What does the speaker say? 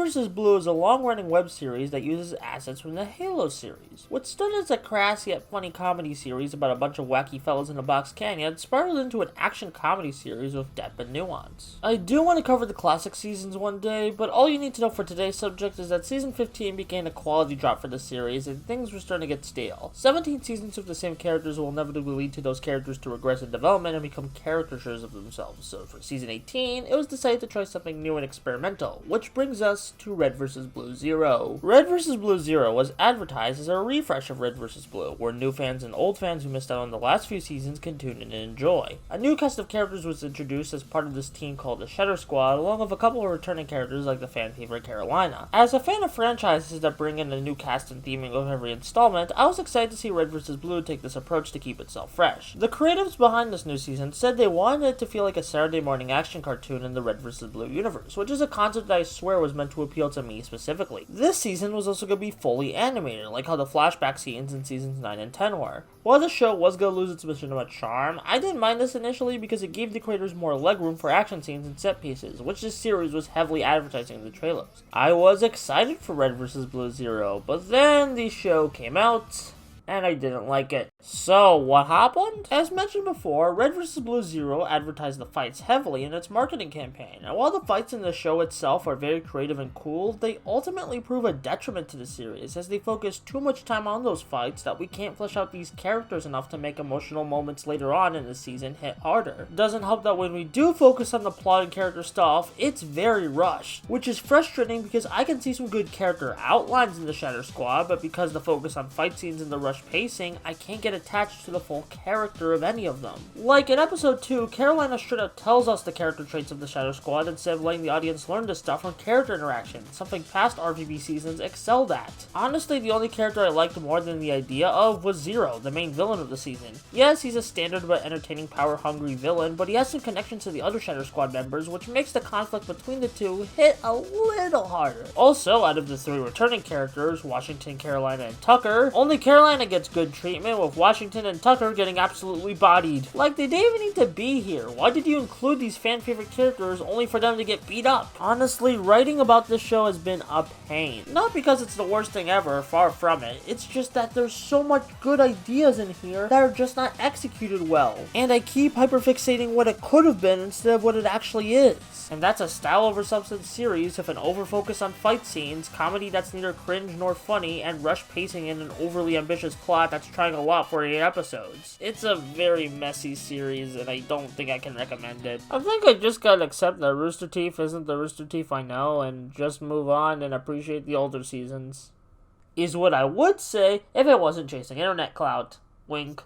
vs. Blue is a long-running web series that uses assets from the Halo series. What started as a crass yet funny comedy series about a bunch of wacky fellas in a box canyon spiraled into an action comedy series with depth and nuance. I do want to cover the classic seasons one day, but all you need to know for today's subject is that Season 15 became a quality drop for the series and things were starting to get stale. 17 seasons of the same characters will inevitably lead to those characters to regress in development and become caricatures of themselves, so for Season 18, it was decided to try something new and experimental, which brings us to Red vs. Blue Zero. Red vs. Blue Zero was advertised as a refresh of Red vs. Blue, where new fans and old fans who missed out on the last few seasons can tune in and enjoy. A new cast of characters was introduced as part of this team called the Shadow Squad, along with a couple of returning characters like the fan favorite Carolina. As a fan of franchises that bring in a new cast and theming with every installment, I was excited to see Red vs. Blue take this approach to keep itself fresh. The creatives behind this new season said they wanted it to feel like a Saturday morning action cartoon in the Red vs. Blue universe, which is a concept that I swear was meant to appeal to me specifically. This season was also going to be fully animated, like how the flashback scenes in seasons 9 and 10 were. While the show was going to lose its machinima charm, I didn't mind this initially because it gave the creators more legroom for action scenes and set pieces, which this series was heavily advertising in the trailers. I was excited for Red vs. Blue Zero, but then the show came out, and I didn't like it. So, what happened? As mentioned before, Red vs. Blue Zero advertised the fights heavily in its marketing campaign, and while the fights in the show itself are very creative and cool, they ultimately prove a detriment to the series, as they focus too much time on those fights that we can't flesh out these characters enough to make emotional moments later on in the season hit harder. Doesn't help that when we do focus on the plot and character stuff, it's very rushed, which is frustrating because I can see some good character outlines in the Shadow Squad, but because the focus on fight scenes and the rush pacing, I can't get attached to the full character of any of them. Like in episode 2, Carolina straight up tells us the character traits of the Shadow Squad instead of letting the audience learn this stuff from character interaction, something past RVB seasons excelled at. Honestly, the only character I liked more than the idea of was Zero, the main villain of the season. Yes, he's a standard but entertaining power-hungry villain, but he has some connections to the other Shadow Squad members, which makes the conflict between the two hit a little harder. Also, out of the 3 returning characters, Washington, Carolina, and Tucker, only Carolina gets good treatment, with Washington and Tucker getting absolutely bodied. Like, they didn't even need to be here. Why did you include these fan favorite characters only for them to get beat up? Honestly, writing about this show has been a pain. Not because it's the worst thing ever, far from it. It's just that there's so much good ideas in here that are just not executed well. And I keep hyperfixating what it could have been instead of what it actually is. And that's a style over substance series with an overfocus on fight scenes, comedy that's neither cringe nor funny, and rush pacing in an overly ambitious plot that's trying a lot for 8 episodes. It's a very messy series, and I don't think I can recommend it. I think I just gotta accept that Rooster Teeth isn't the Rooster Teeth I know, and just move on and appreciate the older seasons. Is what I would say if it wasn't chasing internet clout. Wink.